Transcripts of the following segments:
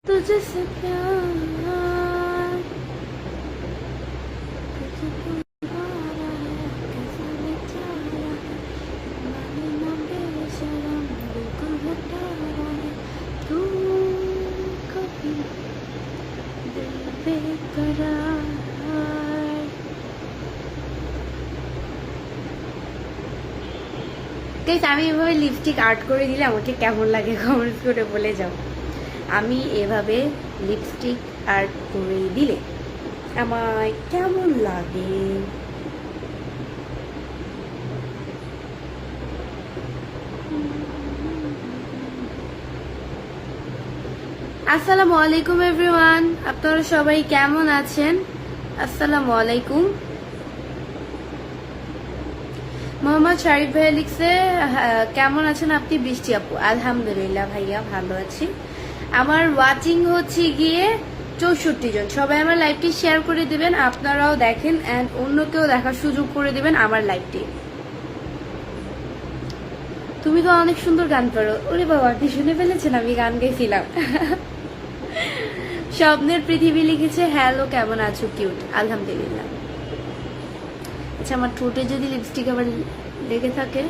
तुझसे प्यार तुझे पुकारा है कैसे बेचारा है माने ना बेशरम बिल्कुल हटारा है तू कभी दिल बेकरार। গাইস আমি এভাবে লিপস্টিক আর্ট করে দিলে আমাকে কেমন লাগে কমেন্টস করে বলে যাও। আমি এভাবে লিপস্টিক আর্ট করে দিলে আমায় কেমন লাগে। আসসালামু আলাইকুম এভরিওয়ান, আপনারা সবাই কেমন আছেন? আসসালামু আলাইকুম। মোহাম্মদ শরীফ ভাইয়া লিখছে কেমন আছেন আপনি বৃষ্টি আপু? আলহামদুলিল্লাহ ভাইয়া ভালো আছি। আমার ওয়াচিং হচ্ছে গিয়ে 64 জন। সবাই আমার লাইভটি শেয়ার করে দিবেন, আপনারাও দেখেন অ্যান্ড অন্যকেও দেখার সুযোগ করে দিবেন আমার লাইভটি। তুমি তো অনেক সুন্দর গান পারো। ওরে বাবা, আপনি শুনে ফেলেছেন আমি গান গাইছিলাম। স্বপ্নের পৃথিবী লিখেছে হ্যালো কেমন আছো কিউট। আলহামদুলিল্লাহ। আচ্ছা, আমার ঠোঁটে যদি লিপস্টিক আবার লেগে থাকে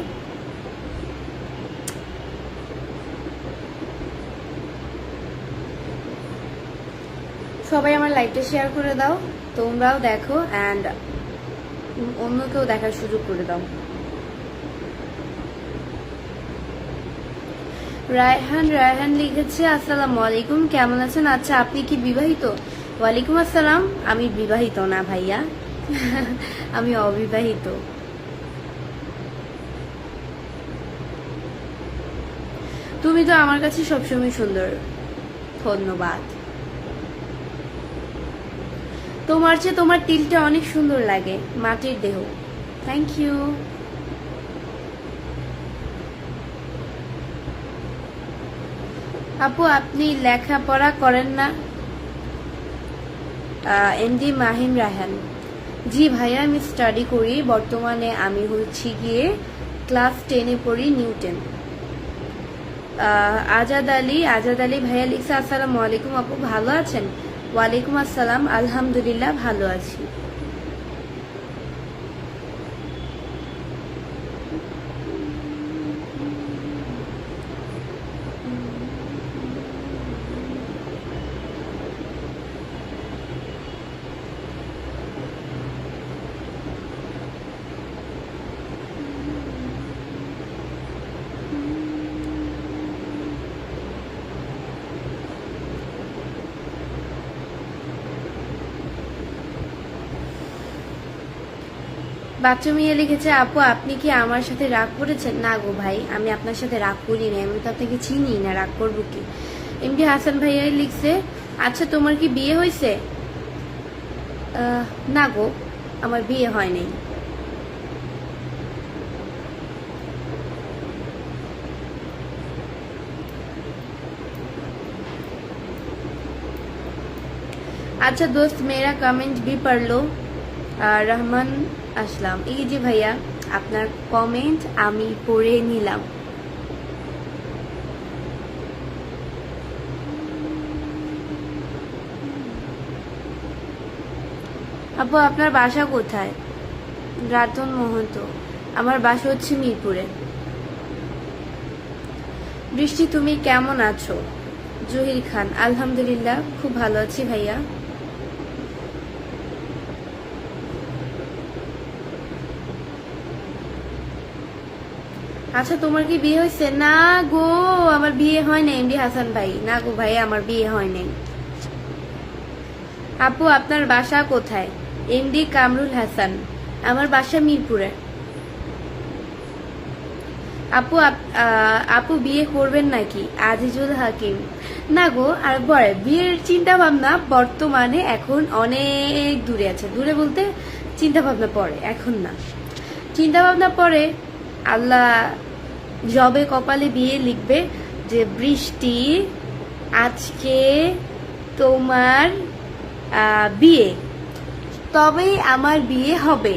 সবাই আমার লাইভটা শেয়ার করে দাও, তোমরাও দেখো অ্যান্ড অন্যকেও দেখার সুযোগ করে দাও। রায়হান লিখেছে আসসালামু আলাইকুম, কেমন আছেন? আচ্ছা, আপনি কি বিবাহিত? ওয়ালাইকুম আসসালাম। আমি বিবাহিত না ভাইয়া, আমি অবিবাহিত। তুমি তো আমার কাছে সবসময় সুন্দর। ধন্যবাদ। তোমার চেয়ে তোমার টিলটা অনেক সুন্দর লাগে, মাটির দেহ। Thank you. আপু আপনি লেখাপড়া করেন না? এমডি মাহিম রায়হান, জি ভাইয়া আমি স্টাডি করি। বর্তমানে আমি হচ্ছি গিয়ে ক্লাস 10-এ পড়ি, নিউ 10। আজাদ আলী ভাইয়া লিখছে আসসালামু আলাইকুম আপু, ভালো আছেন? ওয়ালাইকুম আসসালাম, আলহামদুলিল্লাহ ভালো আছি। বাচ্চা মেয়ে লিখেছে আপু আপনি কি আমার সাথে রাগ করেছেন? না গো ভাই, আমি আপনার সাথে রাগ করিনি, আমি তো আপনাকে চিনি না, রাগ করবো কি। এমডি হাসান ভাইয়া লিখছে আচ্ছা তোমার কি বিয়ে হয়েছে? না গো, আমার বিয়ে হয় নাই। अच्छा दोस्त मेरा कमेंट भी पढ़ लो। রহমান আসলাম, এই যে ভাইয়া আপনার কমেন্ট আমি পড়ে নিলাম। আপু আপনার বাসা কোথায়? রাতন মোহন্ত, আমার বাসা হচ্ছে মিরপুরে। বৃষ্টি তুমি কেমন আছো? জহির খান, আলহামদুলিল্লাহ খুব ভালো আছি ভাইয়া। আচ্ছা তোমার কি বিয়ে হয়েছে? না গো, আমার বিয়ে হয় নাই এমডি হাসান ভাই, না গো ভাই আমার বিয়ে হয় নাই। আপু আপনার বাসা কোথায়? এমডি কামরুল হাসান, আমার বাসা মিরপুরে। আপু আপু বিয়ে করবেন নাকি? আজিজুল হাকিম, না গো আর বড় বিয়ের চিন্তা ভাবনা বর্তমানে এখন অনেক দূরে আছে। দূরে বলতে চিন্তা ভাবনা পরে, এখন না। চিন্তা ভাবনা পরে আল্লাহ জবে কপালে বিয়ে লিখবে যে বৃষ্টি আজকে তোমার বিয়ে, তবেই আমার বিয়ে হবে।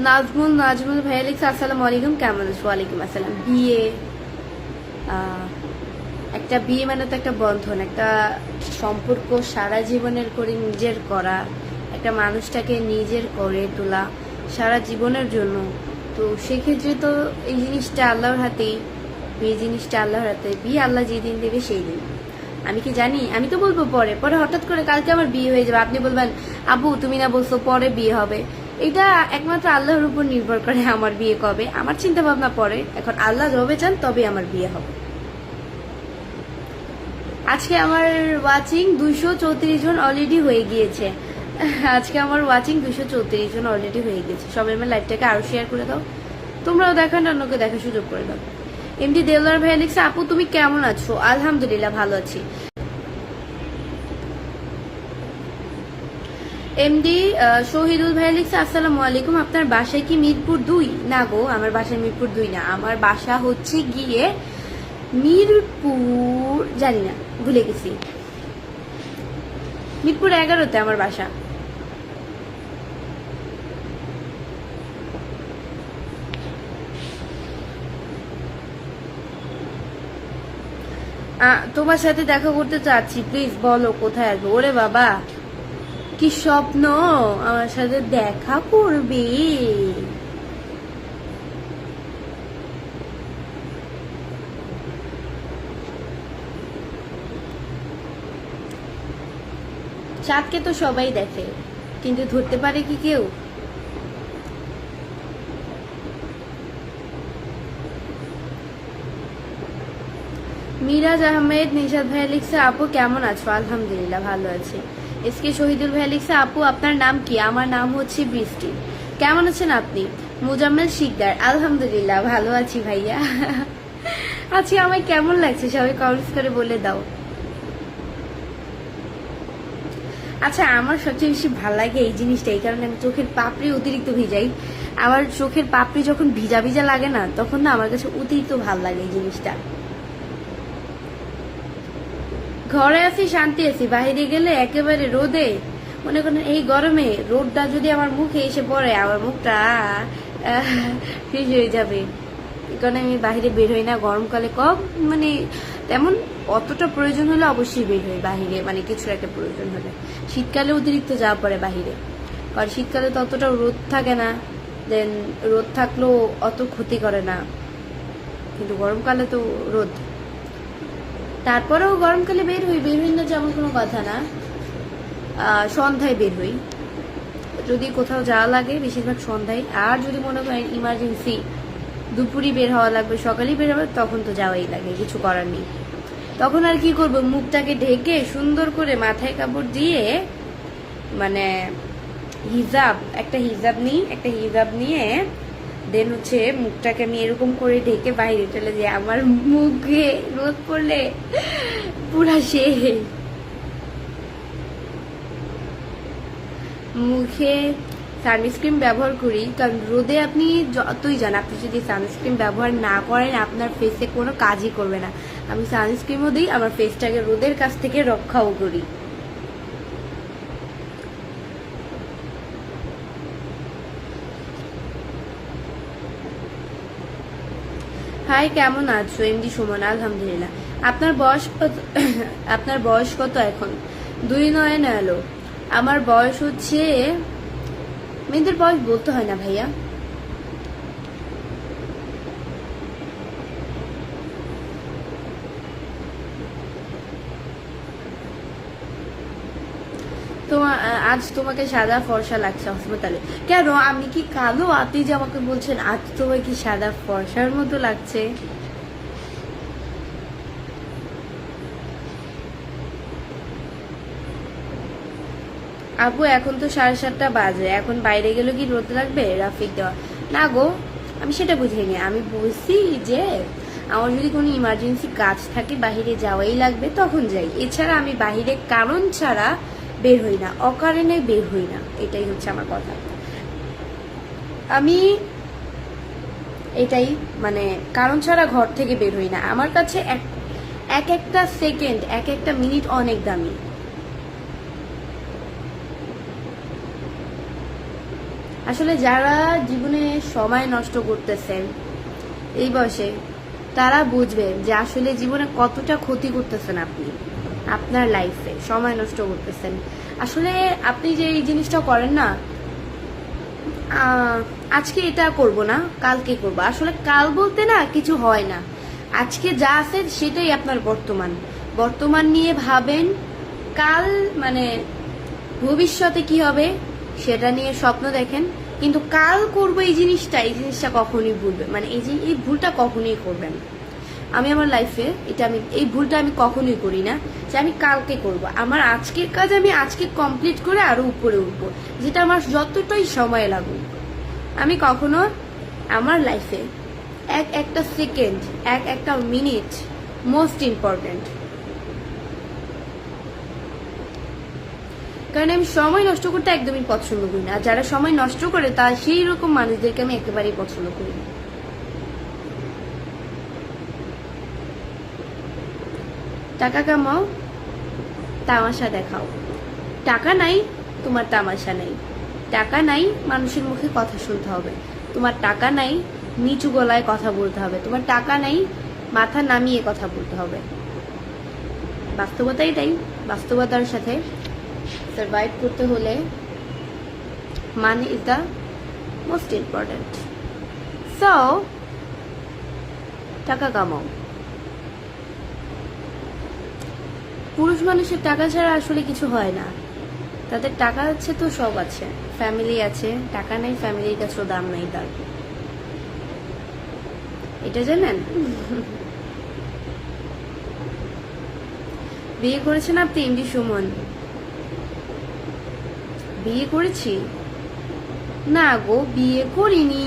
নাজমুল ভাইয়া লিখছে আসসালামু আলাইকুম, কেমন আছো? ওয়ালাইকুম আসসালাম। বিয়ে আহ, একটা বিয়ে মানে তো একটা বন্ধন, একটা সম্পর্ক সারা জীবনের করে নিজের করা, একটা মানুষটাকে নিজের করে তোলা সারা জীবনের জন্য। তো সেক্ষেত্রে তো এই জিনিসটা আল্লাহর হাতেই, বিয়ে জিনিসটা আল্লাহর হাতে, বিয়ে আল্লাহ যেদিন দেবে সেই দিন। আমি কি জানি? আমি তো বলবো পরে পরে হঠাৎ করে কালকে আমার বিয়ে হয়ে যাবে, আপনি বলবেন আবু তুমি না বলছো পরে বিয়ে হবে। এটা একমাত্র আল্লাহর উপর নির্ভর করে আমার বিয়ে কবে। আমার চিন্তা ভাবনা পরে, এখন আল্লাহ যবে চান তবে আমার বিয়ে হবে। আজকে আমার ওয়াচিং 234 জন অলরেডি হয়ে গিয়েছে। আজকে আমার ওয়াচিং 234 জন অলরেডি হয়ে গিয়েছে। সবাই আমার লাইভটাকে আরো শেয়ার করে দাও, তোমরাও দেখান, অন্যকে দেখার সুযোগ করে দাও। এমডি দেওলার ভাই লিখছে আপু তুমি কেমন আছো? আলহামদুলিল্লাহ ভালো আছি। এমডি শহীদুল ভাই লিখছে আসসালামু আলাইকুম, আপনার বাসায় কি মিরপুর 2? না গো, আমার বাসায় মিরপুর 2 না, আমার বাসা হচ্ছে গিয়ে মিরপুর, জানি না, ভুলে গেছি, মিরপুর 11-তে আমার বাসা। তোমার সাথে দেখা করতে চাচ্ছি, প্লিজ বলো কোথায় আসবো। ওরে বাবা, কি স্বপ্ন আমার সাথে দেখা করবে। চাঁদকে তো সবাই দেখে, কিন্তু ধরতে পারে কি কেউ? মিরাজ আহমেদ নিশাদ ভাই লিখছে আপু কেমন আছো? আলহামদুলিল্লাহ ভালো আছি। এসকে শহীদুল ভাই লিখছে আপু আপনার নাম কি? আমার নাম হচ্ছে বৃষ্টি। কেমন আছেন আপনি? মুজাম্মেল শিকদার আলহামদুলিল্লাহ ভালো আছি ভাইয়া। আজকে আমায় কেমন লাগছে সবাই কমেন্টস করে বলে দাও। আচ্ছা, আমার সবচেয়ে বেশি ভালো লাগে এই জিনিসটা, এই কারণে আমি চোখের পাপড়ি অতিরিক্ত ভিজাই। আমার চোখের পাপড়ি যখন ভিজা ভিজা লাগে না, তখন না আমার কাছে অতিরিক্ত ভালো লাগে এই জিনিসটা। ঘরে আছি শান্তি আছি, বাইরে গেলে একেবারে রোদে, মনে করেন এই গরমে রোদটা যদি আমার মুখে এসে পড়ে, আমার মুখটা ফ্রিজ হয়ে যাবে। কারণ আমি বাইরে বের হই না গরমকালে, কম মানে তেমন অতটা প্রয়োজন হলে অবশ্যই বের হই বাহিরে, মানে কিছুর একটা প্রয়োজন হলে। শীতকালে অতিরিক্ত যাওয়া পড়ে বাহিরে, কারণ শীতকালে তো অতটা রোদ থাকে না, দেন রোদ থাকলেও অত ক্ষতি করে না, কিন্তু গরমকালে তো রোদ। তারপরেও গরমকালে বের হই না যেমন কোনো কথা না, সন্ধ্যায় বের হই যদি কোথাও যাওয়া লাগে, বেশিরভাগ সন্ধ্যায়। আর যদি মনে করেন ইমার্জেন্সি দুপুরই বের হওয়া লাগবে, সকালেই বের হবে, তখন তো যাওয়াই লাগে, কিছু করার নেই। তখন আর কি করব, মুখটাকে ঢেকে সুন্দর করে মাথায় কাপড় দিয়ে, মানে একটা হিজাব নিয়ে দেন হচ্ছে মুখটাকে আমি এরকম করে ঢেকে বাইরে চলে যাই। আমার মুখে রোদ পড়লে পুরা মুখে সানস্ক্রিন ব্যবহার করি, কারণ রোদে আপনি যতই যান, আপনি যদি সানস্ক্রিন ব্যবহার না করেন আপনার ফেসে কোনো কাজই করবে না। আমি সানস্ক্রিনও দিই, আমার ফেসটাকে রোদের কাছ থেকে রক্ষাও করি। হাই কেমন আছো? এমডি সুমন আলহামদুলিল্লাহ। আপনার বয়স কত? আপনার বয়স কত এখন? 2-9 এলো। আমার বয়স হচ্ছে, মেয়েদের বয়স বলতে হয় না ভাইয়া। আজ তোমাকে সাদা ফর্সা লাগছে হসপিটালে। কেন, আমি কি কালো? আপনি যে আমাকে বলছেন আজ তোমাকে কি সাদা ফর্সার মতো লাগছে? আপু এখন তো 7:30 বাজে, এখন বাইরে গেলে কি রোদ লাগবে? রাফিক দেওয়া না গো, আমি সেটা বুঝিনি। আমি বলছি যে আমার যদি কোনো ইমার্জেন্সি কাজ থাকে, বাহিরে যাওয়াই লাগবে, তখন যাই। এছাড়া আমি বাহিরে কারণ ছাড়া বের হই না, অকারণে বের হই না, এটাই হচ্ছে আমার কথা। আমি এটাই মানে কারণ ছাড়া ঘর থেকে বের হই না। আমার কাছে এক একটা সেকেন্ড, এক একটা মিনিট অনেক দামি। আসলে যারা জীবনে সময় নষ্ট করতেছেন এই বয়সে, তারা বুঝবেন যে আসলে জীবনে কতটা ক্ষতি করতেছেন আপনি আপনার লাইফে, সময় নষ্ট করতেছেন। আসলে আপনি যে এই জিনিসটা করেন না, আজকে এটা করব না কালকে করব, আসলে কাল বলতে না কিছু হয় না। আজকে যা আছে সেটাই আপনার বর্তমান, বর্তমান নিয়ে ভাবেন। কাল মানে ভবিষ্যতে কি হবে সেটা নিয়ে স্বপ্ন দেখেন, কিন্তু কাল করবো এই জিনিসটা কখনোই ভুলবে মানে এই ভুলটা কখনোই করবেন। আমি আমার লাইফে এই ভুলটা আমি কখনোই করি না যে আমি কালকে করব। আমার আজকের কাজ আমি আজকে কমপ্লিট করে আরো উপরে উঠবো, যেটা আমার যতটাই সময় লাগুক। আমি কখনো আমার লাইফে একটা সেকেন্ড, একটা মিনিট মোস্ট ইম্পর্টেন্ট, কারণ আমি সময় নষ্ট করতে একদমই পছন্দ করি না। আর যারা সময় নষ্ট করে তা সেই রকম মানুষদেরকে আমি একেবারেই পছন্দ করি না। টাকা কামাও, তামাশা দেখাও। টাকা নাই, তোমার তামাশা নাই। টাকা নাই, মানুষের মুখে কথা শুনতে হবে। তোমার টাকা নাই, নিচু গলায় কথা বলতে হবে। তোমার টাকা নাই, মাথা নামিয়ে কথা বলতে হবে। বাস্তবতা এটাই। বাস্তবতার সাথে সার্ভাইভ করতে হলে money is the most important. So টাকা কামাও। পুরুষ মানুষের টাকা ছাড়া আসলে কিছু হয় না। তাদের টাকা আছে তো সব আছে, ফ্যামিলি আছে, টাকা নাই, ফ্যামিলির কাছেও দাম নাই তার, এটা জানেন? বিয়ে করেছেন আপনি এমডি সুমন? বিয়ে করেছি না গো, বিয়ে করিনি।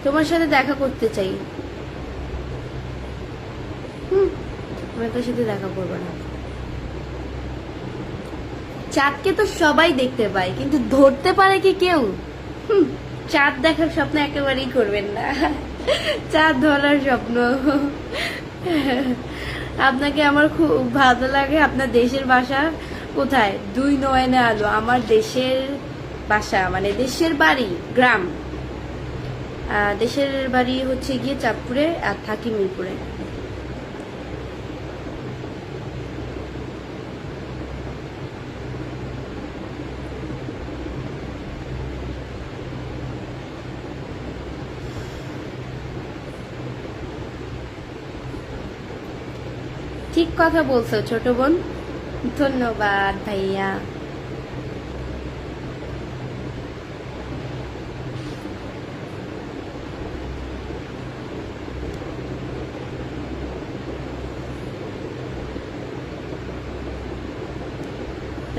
তোমার সাথে দেখা করতে চাই। আমি তোর সাথে দেখা করবো না। চাঁদকে তো সবাই দেখতে পায়, কিন্তু ধরতে পারে কি কেউ? চাঁদ দেখার স্বপ্ন একেবারেই করবেন না। চাঁদ ধরার স্বপ্ন। আপনাকে আমার খুব ভালো লাগে। আপনার দেশের বাসা কোথায়? 2 নয়নে আলো। আমার দেশের বাসা মানে দেশের বাড়ি গ্রাম, দেশের বাড়ি হচ্ছে গিয়ে চাঁদপুরে, আর থাকি মিরপুরে। ঠিক কথা বলছো ছোট বোন, ধন্যবাদ ভাইয়া।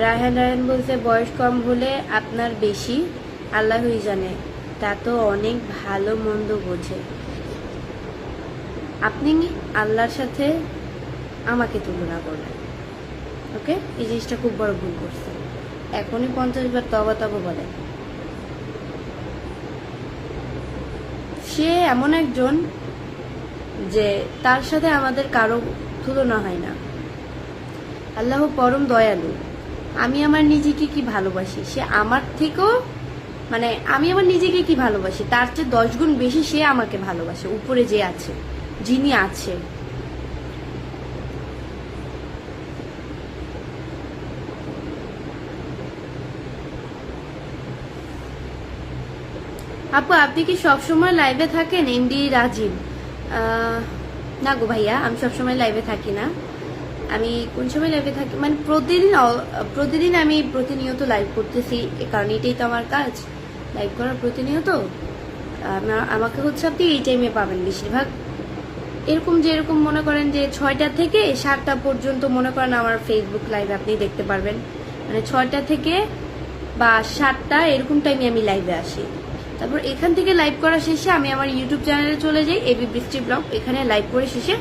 রায়হান বলছে বয়স কম হলে আপনার বেশি, আল্লাহই জানে, তা তো অনেক ভালো মন্দ বোঝে। আপনি আল্লাহর সাথে আমাকে তুলনা করলেন, ওকে? এই জিনিসটা খুব বড় ভুল করছে। এখনই 50 বার তবা তবা বলে। সে এমন একজন যে তার সাথে আমাদের কারো তুলনা হয় না। আল্লাহ পরম দয়ালু। আমি আমার নিজেকে কি ভালোবাসি, সে আমার থেকেও মানে আমি আমার নিজেকে কি ভালোবাসি তার চেয়ে 10 গুণ বেশি সে আমাকে ভালোবাসে, উপরে যে আছে, যিনি আছে। আপু আপনি কি সবসময় লাইভে থাকেন? এমডি রাজীব, না গো ভাইয়া, আমি সবসময় লাইভে থাকি না। আমি কোন সময় লাইভে থাকি মানে প্রতিদিন আমি প্রতিনিয়ত লাইভ করতেছি, কারণ এটাই তো আমার কাজ, লাইভ করা প্রতিনিয়ত। আমাকে হচ্ছে আপনি এই টাইমে পাবেন বেশিরভাগ। যেরকম মনে করেন যে 6টা থেকে 7টা পর্যন্ত মনে করেন আমার ফেসবুক লাইভ আপনি দেখতে পারবেন। মানে 6টা থেকে বা 7টা এরকম টাইমে আমি লাইভে আসি। তারপর এখান থেকে লাইভ করা শেষে আমি আমার ইউটিউব চ্যানেলে চলে যাই, এবি বৃষ্টি ব্লগ। এখানে লাইভ করে শেষে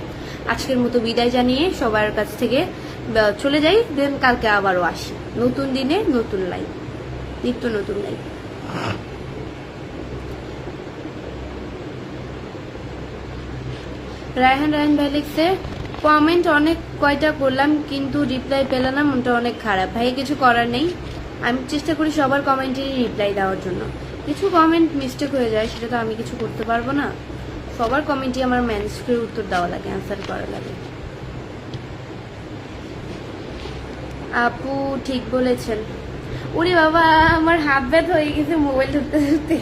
আজকের মতো বিদায় জানিয়ে সবার কাছ থেকে চলে যাই। দেন কালকে আবারও আসি নতুন দিনে, নতুন লাইভ, নিত্য নতুন লাইভ। রায়হান ভাই লিখছে কমেন্ট অনেক কয়টা করলাম কিন্তু রিপ্লাই পেলাম না, মনটা অনেক খারাপ। ভাই কিছু করার নেই, আমি চেষ্টা করি সবার কমেন্টেরই রিপ্লাই দেওয়ার জন্য। কিছু কমেন্ট মিস্টেক হয়ে যায়, সেটা তো আমি কিছু করতে পারবো না। সবার কমেন্টই আমার ম্যানেজ করে উত্তর দেওয়া লাগে, অ্যান্সার করা লাগে। আপু ঠিক বলেছেন। ওরে বাবা, আমার হাত ব্যথা হয়ে গেছে মোবাইল ধরতে ধরতে।